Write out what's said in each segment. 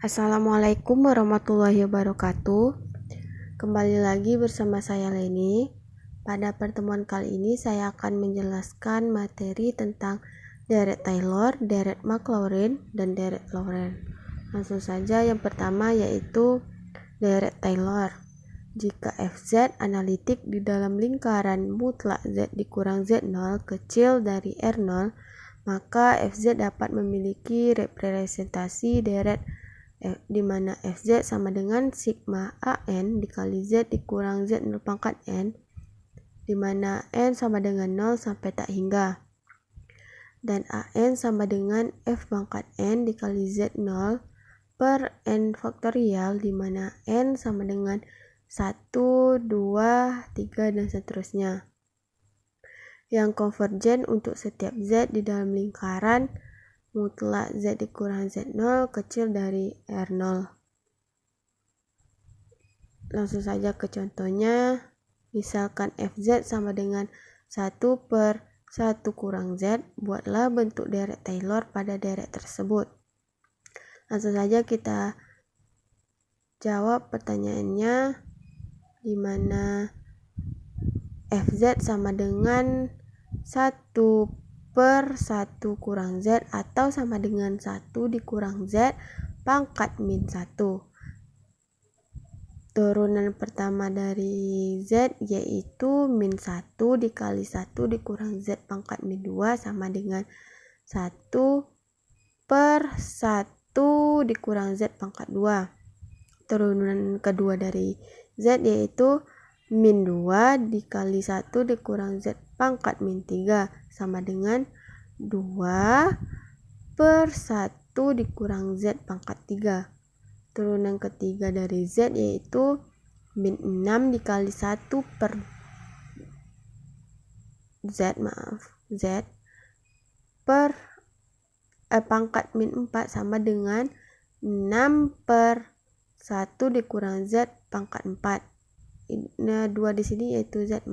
Assalamualaikum warahmatullahi wabarakatuh. Kembali lagi bersama saya Leni. Pada pertemuan kali ini saya akan menjelaskan materi tentang deret Taylor, deret Maclaurin, dan deret Laurent. Langsung saja, yang pertama yaitu deret Taylor. Jika Fz analitik di dalam lingkaran mutlak Z dikurang Z0 kecil dari R0, maka Fz dapat memiliki representasi deret di mana Fz sama dengan sigma AN dikali Z dikurang Z0 pangkat N, di mana N sama dengan 0 sampai tak hingga, dan AN sama dengan F pangkat N dikali Z0 per N faktorial, di mana N sama dengan 1, 2, 3, dan seterusnya, yang konvergen untuk setiap Z di dalam lingkaran mutlak Z dikurang Z0 kecil dari R0. Langsung saja ke contohnya. Misalkan Fz sama dengan 1 per 1 kurang Z, buatlah bentuk deret Taylor pada deret tersebut. Langsung saja kita jawab pertanyaannya, di mana Fz sama dengan 1 per 1 kurang Z atau sama dengan 1 dikurang Z pangkat min 1. Turunan pertama dari Z yaitu min 1 dikali 1 dikurang Z pangkat min 2 sama dengan 1 per 1 dikurang Z pangkat 2. Turunan kedua dari Z yaitu min 2 dikali 1 dikurang Z pangkat min 3 sama dengan 2 per 1 dikurang Z pangkat 3. Turunan ketiga dari Z yaitu min 6 dikali 1 per Z per pangkat min 4 sama dengan 6 per 1 dikurang Z pangkat 4. Nah, 2 di sini yaitu Z,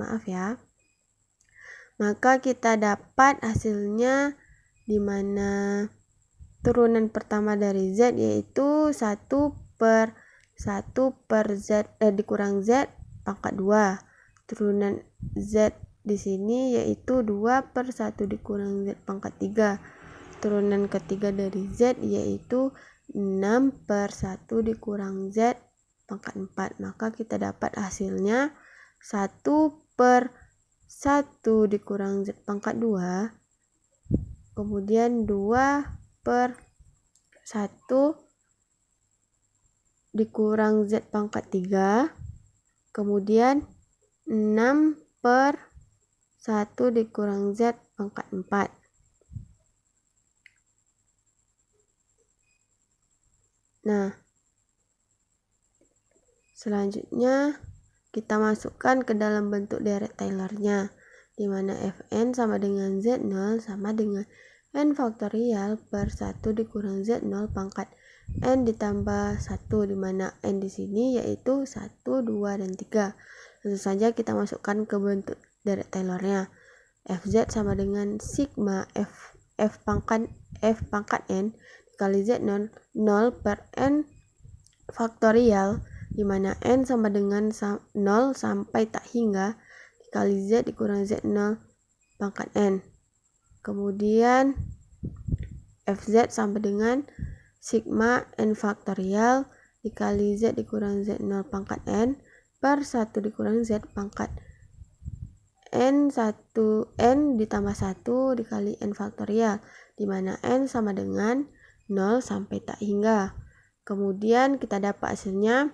Maka kita dapat hasilnya, di mana turunan pertama dari Z yaitu 1 per 1 per Z dikurang Z pangkat 2. Turunan Z di sini yaitu 2 per 1 dikurang Z pangkat 3. Turunan ketiga dari Z yaitu 6 per 1 dikurang Z pangkat 4. Maka kita dapat hasilnya 1 per 1 dikurang Z pangkat 2, kemudian 2 per 1 dikurang Z pangkat 3, kemudian 6 per 1 dikurang Z pangkat 4. Nah, selanjutnya kita masukkan ke dalam bentuk deret Taylornya, di mana Fn sama dengan Z0 sama dengan N faktorial per 1 dikurang Z0 pangkat N ditambah 1, di mana N di sini yaitu 1, 2, dan 3. Langsung saja kita masukkan ke bentuk deret Taylornya. Fz sama dengan sigma F pangkat N dikali Z0 0 per N faktorial, di mana N sama dengan 0 sampai tak hingga dikali Z dikurang Z0 pangkat N. Kemudian Fz sama dengan sigma N faktorial dikali Z dikurang Z0 pangkat N per 1 dikurang Z pangkat N ditambah 1 dikali N faktorial, di mana N sama dengan 0 sampai tak hingga. Kemudian kita dapat hasilnya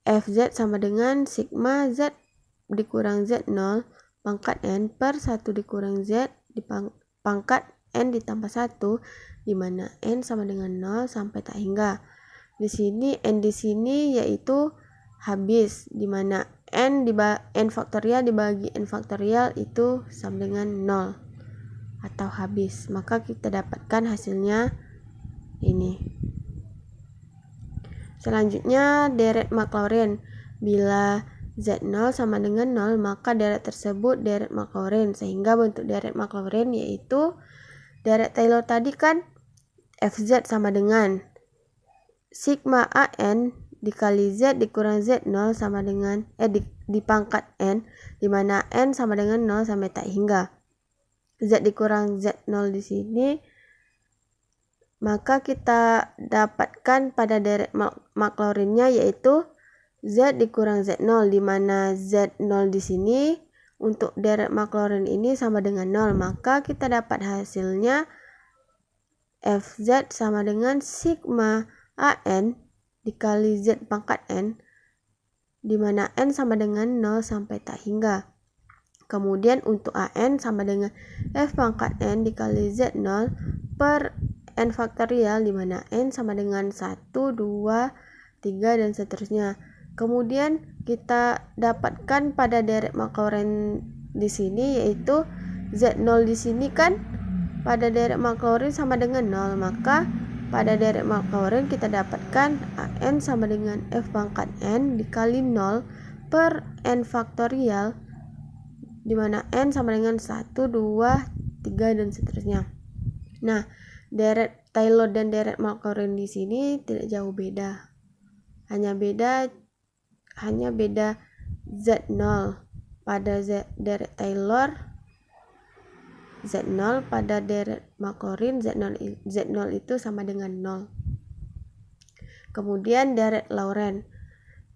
Fz sama dengan sigma Z dikurang Z0 pangkat N per 1 dikurang Z pangkat N ditambah 1, di mana N sama dengan 0 sampai tak hingga. Di sini N di sini yaitu habis, di mana N faktorial dibagi N faktorial itu sama dengan 0 atau habis. Maka kita dapatkan hasilnya ini. Selanjutnya deret Maclaurin. Bila Z0 sama dengan 0, maka deret tersebut deret Maclaurin, sehingga bentuk deret Maclaurin yaitu deret Taylor tadi kan Fz sama dengan sigma AN dikali Z dikurang Z0 sama dengan di pangkat N, di mana N sama dengan 0 sampai tak hingga. Z dikurang Z0 di sini, maka kita dapatkan pada deret Maclaurinnya yaitu Z dikurang Z0, di mana Z0 di sini untuk deret Maclaurin ini sama dengan 0, maka kita dapat hasilnya Fz sama dengan sigma AN dikali Z pangkat N, di mana N sama dengan 0 sampai tak hingga. Kemudian untuk AN sama dengan F pangkat N dikali Z0 per N faktorial, di mana N sama dengan 1, 2, 3, dan seterusnya. Kemudian kita dapatkan pada deret Maclaurin di sini yaitu Z0 di sini kan pada deret Maclaurin sama dengan 0, maka pada deret Maclaurin kita dapatkan AN sama dengan F pangkat N dikali 0 per N faktorial, di mana N sama dengan 1, 2, 3, dan seterusnya. Nah, deret Taylor dan deret Maclaurin di sini tidak jauh beda. Hanya beda Z0 pada deret Taylor, Z0 pada deret Maclaurin, Z0 itu sama dengan 0. Kemudian deret Laurent,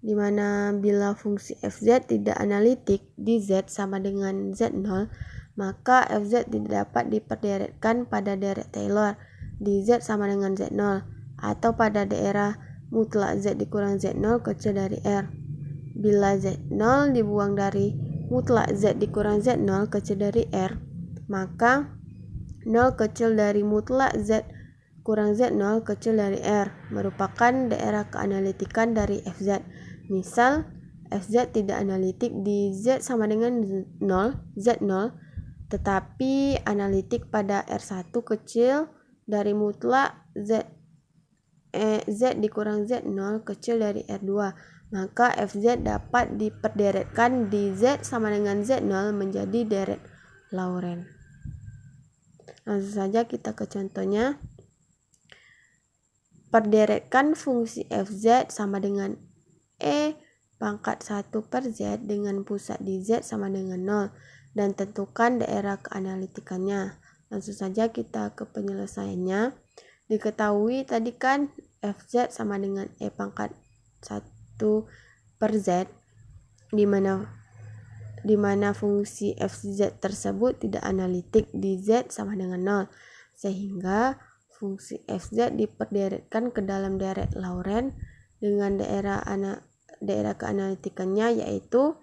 di mana bila fungsi Fz tidak analitik di Z sama dengan Z0, maka Fz tidak dapat diperderetkan pada deret Taylor di Z sama dengan Z0 atau pada daerah mutlak Z dikurang Z0 kecil dari R. Bila Z0 dibuang dari mutlak Z dikurang Z0 kecil dari R, maka 0 kecil dari mutlak Z kurang Z0 kecil dari R merupakan daerah keanalitikan dari Fz. Misal, Fz tidak analitik di Z sama dengan 0, Z0, tetapi analitik pada R1 kecil dari mutlak Z dikurang Z0 kecil dari R2, maka Fz dapat diperderetkan di Z sama dengan Z0 menjadi deret Laurent. Langsung saja kita ke contohnya. Perderetkan fungsi Fz sama dengan E pangkat 1 per Z dengan pusat di Z sama dengan 0 dan tentukan daerah keanalitikannya. Langsung saja kita ke penyelesaiannya. Diketahui tadi kan Fz sama dengan E pangkat 1 per Z, di mana fungsi Fz tersebut tidak analitik di Z sama dengan 0, sehingga fungsi Fz diperderetkan ke dalam deret Laurent dengan daerah keanalitikannya yaitu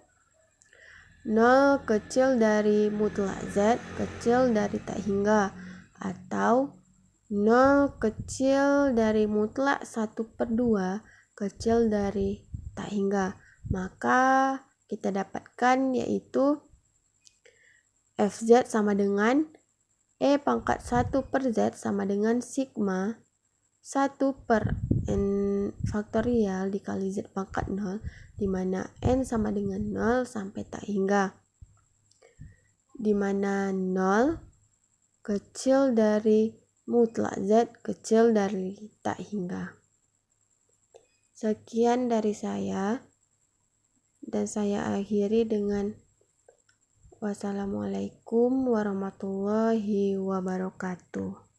0 kecil dari mutlak Z kecil dari tak hingga, atau 0 kecil dari mutlak 1/2 kecil dari tak hingga. Maka kita dapatkan yaitu Fz sama dengan E pangkat 1 per Z sama dengan sigma 1 per N faktorial dikali Z pangkat 0, di mana N sama dengan 0 sampai tak hingga, di mana 0 kecil dari mutlak Z kecil dari tak hingga. Sekian dari saya, dan saya akhiri dengan wassalamualaikum warahmatullahi wabarakatuh.